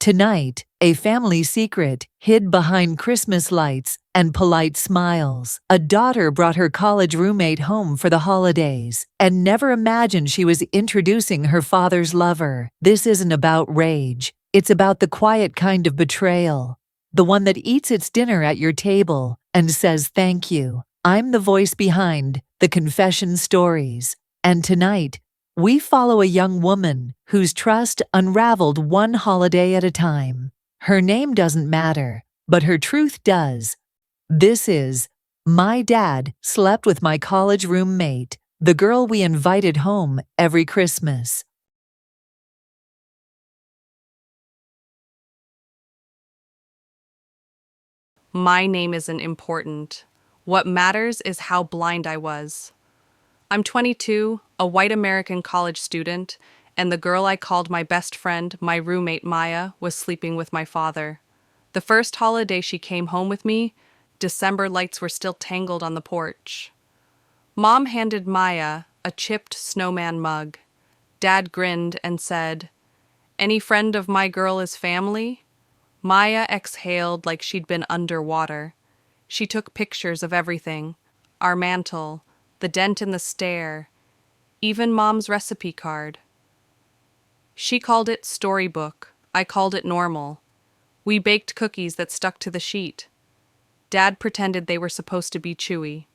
Tonight, a family secret hid behind Christmas lights and polite smiles. A daughter brought her college roommate home for the holidays and never imagined she was introducing her father's lover. This isn't about rage. It's about the quiet kind of betrayal. The one that eats its dinner at your table and says thank you. I'm the voice behind the confession stories. And tonight, we follow a young woman whose trust unraveled one holiday at a time. Her name doesn't matter, but her truth does. This is My Dad Slept with My College Roommate, the girl we invited home every Christmas. My name isn't important. What matters is how blind I was. I'm 22, a white American college student, and the girl I called my best friend, my roommate Maya, was sleeping with my father. The first holiday she came home with me, December lights were still tangled on the porch. Mom handed Maya a chipped snowman mug. Dad grinned and said, "Any friend of my girl is family?" Maya exhaled like she'd been underwater. She took pictures of everything, our mantle, the dent in the stair, even Mom's recipe card. She called it storybook. I called it normal. We baked cookies that stuck to the sheet. Dad pretended they were supposed to be chewy.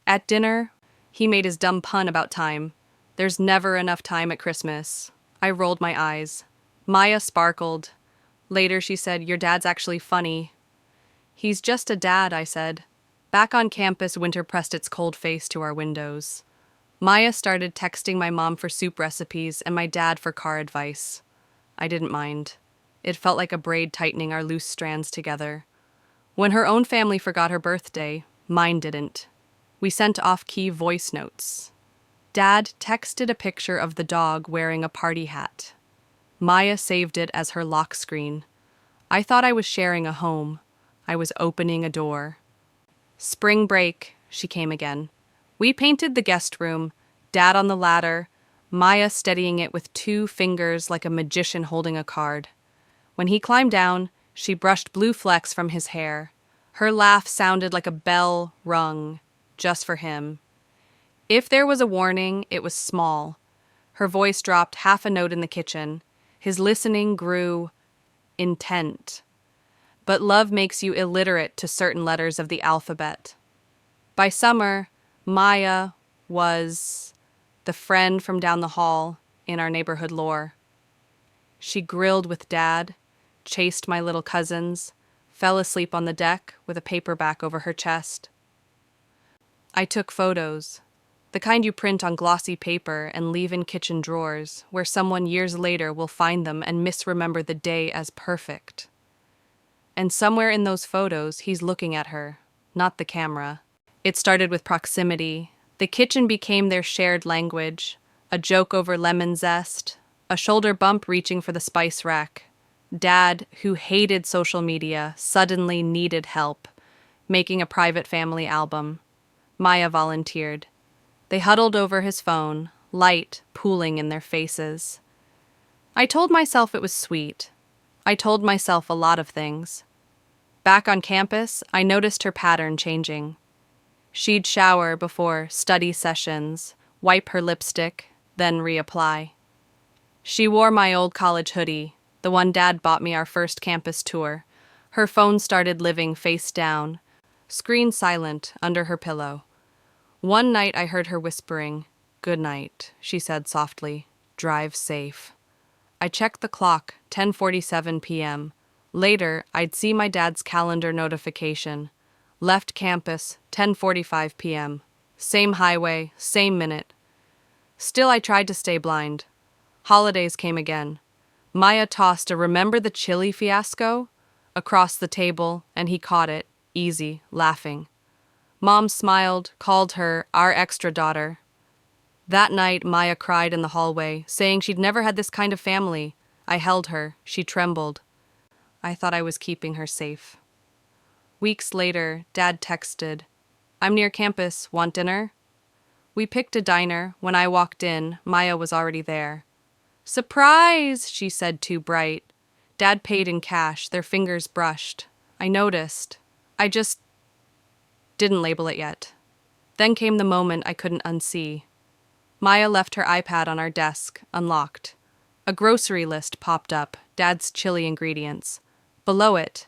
At dinner, he made his dumb pun about time. There's never enough time at Christmas. I rolled my eyes. Maya sparkled. Later she said, "Your dad's actually funny." "He's just a dad," I said. Back on campus, winter pressed its cold face to our windows. Maya started texting my mom for soup recipes and my dad for car advice. I didn't mind. It felt like a braid tightening our loose strands together. When her own family forgot her birthday, mine didn't. We sent off-key voice notes. Dad texted a picture of the dog wearing a party hat. Maya saved it as her lock screen. I thought I was sharing a home. I was opening a door. Spring break, she came again. We painted the guest room, Dad on the ladder, Maya steadying it with 2 fingers like a magician holding a card. When he climbed down, she brushed blue flecks from his hair. Her laugh sounded like a bell rung, just for him. If there was a warning, it was small. Her voice dropped half a note in the kitchen. His listening grew intent. But love makes you illiterate to certain letters of the alphabet. By summer, Maya was the friend from down the hall in our neighborhood lore. She grilled with Dad, chased my little cousins, fell asleep on the deck with a paperback over her chest. I took photos, the kind you print on glossy paper and leave in kitchen drawers, where someone years later will find them and misremember the day as perfect. And somewhere in those photos, he's looking at her, not the camera. It started with proximity. The kitchen became their shared language, a joke over lemon zest, a shoulder bump reaching for the spice rack. Dad, who hated social media, suddenly needed help, making a private family album. Maya volunteered. They huddled over his phone, light pooling in their faces. I told myself it was sweet. I told myself a lot of things. Back on campus, I noticed her pattern changing. She'd shower before study sessions, wipe her lipstick, then reapply. She wore my old college hoodie, the one Dad bought me our first campus tour. Her phone started living face down, screen silent under her pillow. One night I heard her whispering, "Good night," she said softly. "Drive safe." I checked the clock, 10:47 p.m. Later, I'd see my dad's calendar notification. Left campus, 10:45 p.m. Same highway, same minute. Still, I tried to stay blind. Holidays came again. Maya tossed a "remember the chili fiasco?" across the table, and he caught it, easy, laughing. Mom smiled, called her our extra daughter. That night, Maya cried in the hallway, saying she'd never had this kind of family. I held her. She trembled. I thought I was keeping her safe. Weeks later, Dad texted, "I'm near campus. Want dinner?" We picked a diner. When I walked in, Maya was already there. "Surprise!" she said, too bright. Dad paid in cash, their fingers brushed. I noticed. I just didn't label it yet. Then came the moment I couldn't unsee. Maya left her iPad on our desk, unlocked. A grocery list popped up, Dad's chili ingredients. Below it,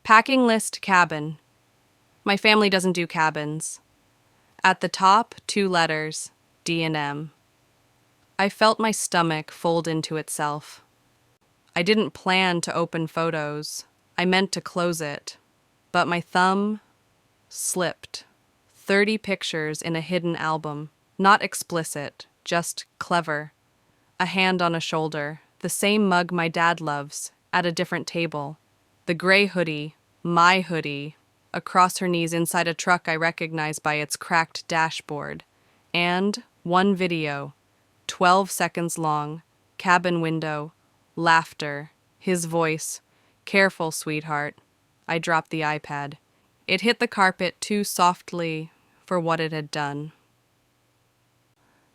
packing list cabin. My family doesn't do cabins. At the top, 2 letters, D&M. I felt my stomach fold into itself. I didn't plan to open photos. I meant to close it. But my thumb slipped. 30 pictures in a hidden album. Not explicit, just clever. A hand on a shoulder, the same mug my dad loves, at a different table. The gray hoodie, my hoodie, across her knees inside a truck I recognize by its cracked dashboard. And one video, 12 seconds long, cabin window, laughter, his voice, "Careful, sweetheart." I dropped the iPad. It hit the carpet too softly for what it had done.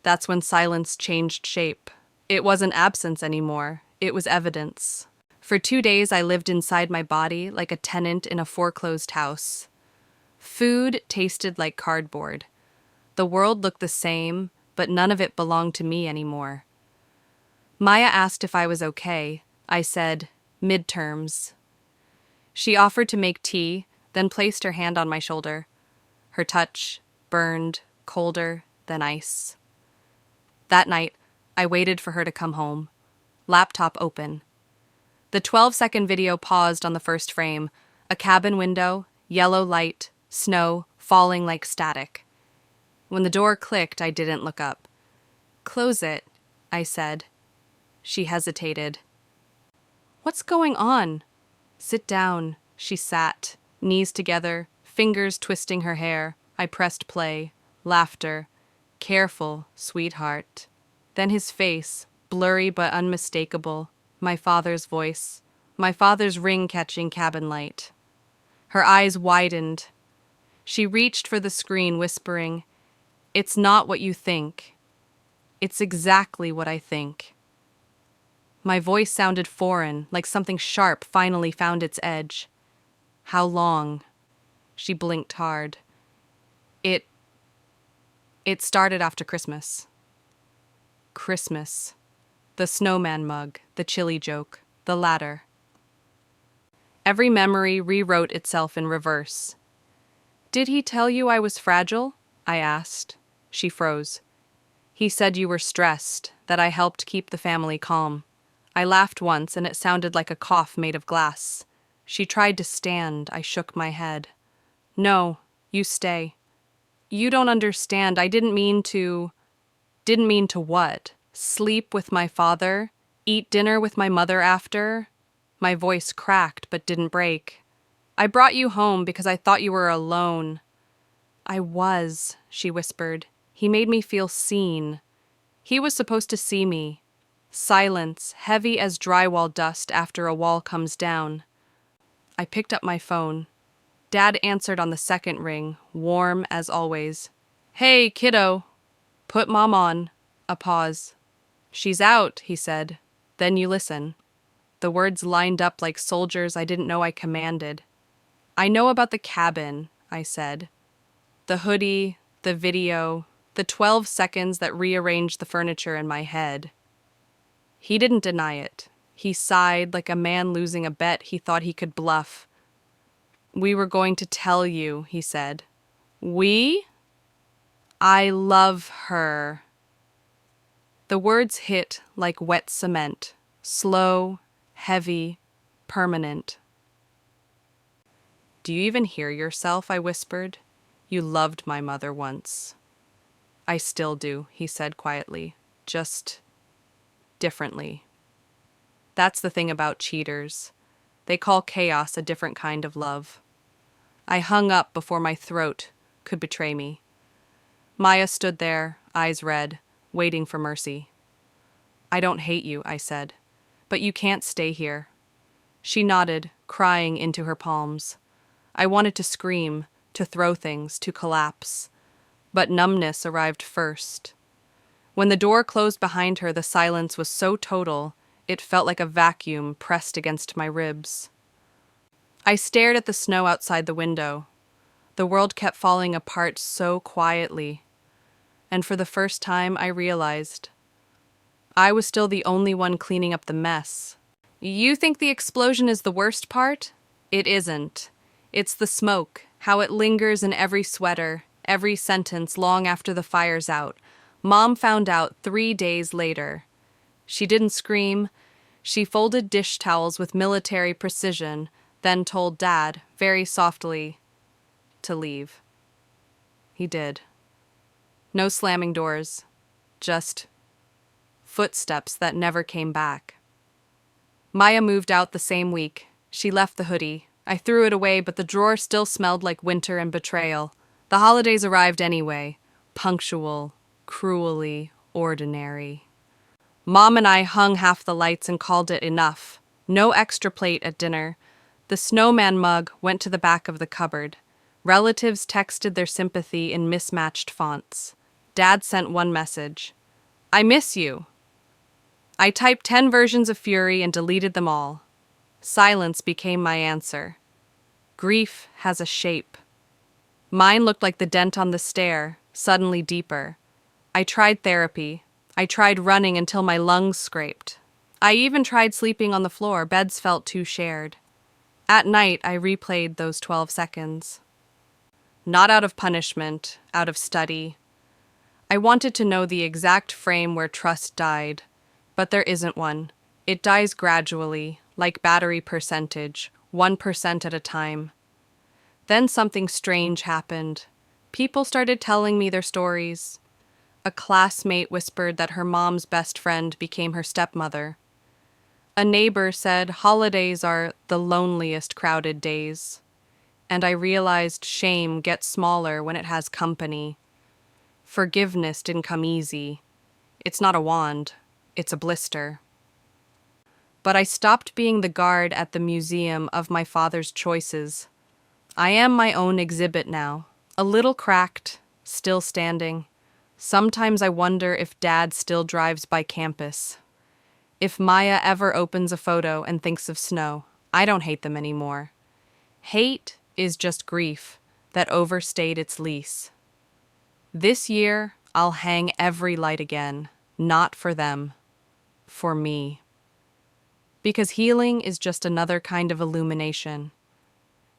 That's when silence changed shape. It wasn't absence anymore. It was evidence. For 2 days, I lived inside my body like a tenant in a foreclosed house. Food tasted like cardboard. The world looked the same, but none of it belonged to me anymore. Maya asked if I was okay. I said, midterms. She offered to make tea, then placed her hand on my shoulder. Her touch burned, colder than ice. That night, I waited for her to come home. Laptop open. The 12-second video paused on the first frame. A cabin window, yellow light, snow, falling like static. When the door clicked, I didn't look up. "Close it," I said. She hesitated. "What's going on?" "Sit down." She sat, knees together, fingers twisting her hair. I pressed play. Laughter. "Careful, sweetheart." Then his face, blurry but unmistakable. My father's voice. My father's ring-catching cabin light. Her eyes widened. She reached for the screen, whispering, "It's not what you think. It's exactly what I think." My voice sounded foreign, like something sharp finally found its edge. "How long?" She blinked hard. It started after Christmas. Christmas. The snowman mug, the chili joke, the ladder. Every memory rewrote itself in reverse. "Did he tell you I was fragile?" I asked. She froze. "He said you were stressed, that I helped keep the family calm." I laughed once, and it sounded like a cough made of glass. She tried to stand. I shook my head. "No, you stay. You don't understand. I didn't mean to..." "Didn't mean to what? Sleep with my father? Eat dinner with my mother after?" My voice cracked but didn't break. "I brought you home because I thought you were alone." "I was," she whispered. "He made me feel seen. He was supposed to see me." Silence, heavy as drywall dust after a wall comes down. I picked up my phone. Dad answered on the second ring, warm as always. "Hey, kiddo." "Put Mom on." A pause. "She's out," he said. "Then you listen." The words lined up like soldiers I didn't know I commanded. "I know about the cabin," I said. The hoodie, the video, the 12 seconds that rearranged the furniture in my head. He didn't deny it. He sighed like a man losing a bet he thought he could bluff. "We were going to tell you," he said. "We? I love her." The words hit like wet cement, slow, heavy, permanent. "Do you even hear yourself?" I whispered. "You loved my mother once." "I still do," he said quietly. "Just differently." That's the thing about cheaters. They call chaos a different kind of love. I hung up before my throat could betray me. Maya stood there, eyes red, waiting for mercy. "I don't hate you," I said, "but you can't stay here." She nodded, crying into her palms. I wanted to scream, to throw things, to collapse. But numbness arrived first. When the door closed behind her, the silence was so total, It felt like a vacuum pressed against my ribs. I stared at the snow outside the window. The world kept falling apart so quietly, and for the first time I realized I was still the only one cleaning up the mess. You think the explosion is the worst part? It isn't. It's the smoke, how it lingers in every sweater, every sentence long after the fire's out. Mom found out 3 days later. She didn't scream. She folded dish towels with military precision, then told Dad, very softly, to leave. He did. No slamming doors, just footsteps that never came back. Maya moved out the same week. She left the hoodie. I threw it away, but the drawer still smelled like winter and betrayal. The holidays arrived anyway, punctual, cruelly ordinary. Mom and I hung half the lights and called it enough. No extra plate at dinner. The snowman mug went to the back of the cupboard. Relatives texted their sympathy in mismatched fonts. Dad sent one message. I miss you. I typed 10 versions of fury and deleted them all. Silence became my answer. Grief has a shape. Mine looked like the dent on the stair, suddenly deeper. I tried therapy. I tried running until my lungs scraped. I even tried sleeping on the floor. Beds felt too shared. At night, I replayed those 12 seconds. Not out of punishment, out of study. I wanted to know the exact frame where trust died, but there isn't one. It dies gradually, like battery percentage, 1% at a time. Then something strange happened. People started telling me their stories. A classmate whispered that her mom's best friend became her stepmother. A neighbor said holidays are the loneliest crowded days. And I realized shame gets smaller when it has company. Forgiveness didn't come easy. It's not a wand, it's a blister. But I stopped being the guard at the museum of my father's choices. I am my own exhibit now, a little cracked, still standing. Sometimes I wonder if Dad still drives by campus. If Maya ever opens a photo and thinks of snow, I don't hate them anymore. Hate is just grief that overstayed its lease. This year, I'll hang every light again, not for them, for me. Because healing is just another kind of illumination,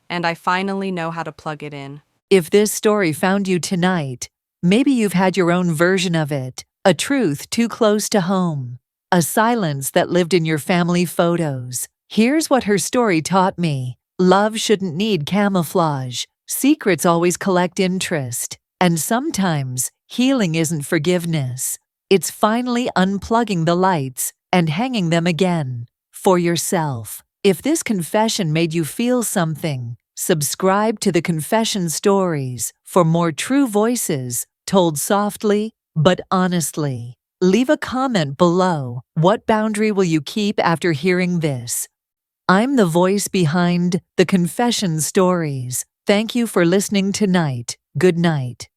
and I finally know how to plug it in. If this story found you tonight, maybe you've had your own version of it, a truth too close to home, a silence that lived in your family photos. Here's what her story taught me. Love shouldn't need camouflage. Secrets always collect interest. And sometimes, healing isn't forgiveness. It's finally unplugging the lights and hanging them again. For yourself. If this confession made you feel something, subscribe to the Confession Stories for more true voices told softly but honestly. Leave a comment below. What boundary will you keep after hearing this? I'm the voice behind the Confession Stories. Thank you for listening tonight. Good night.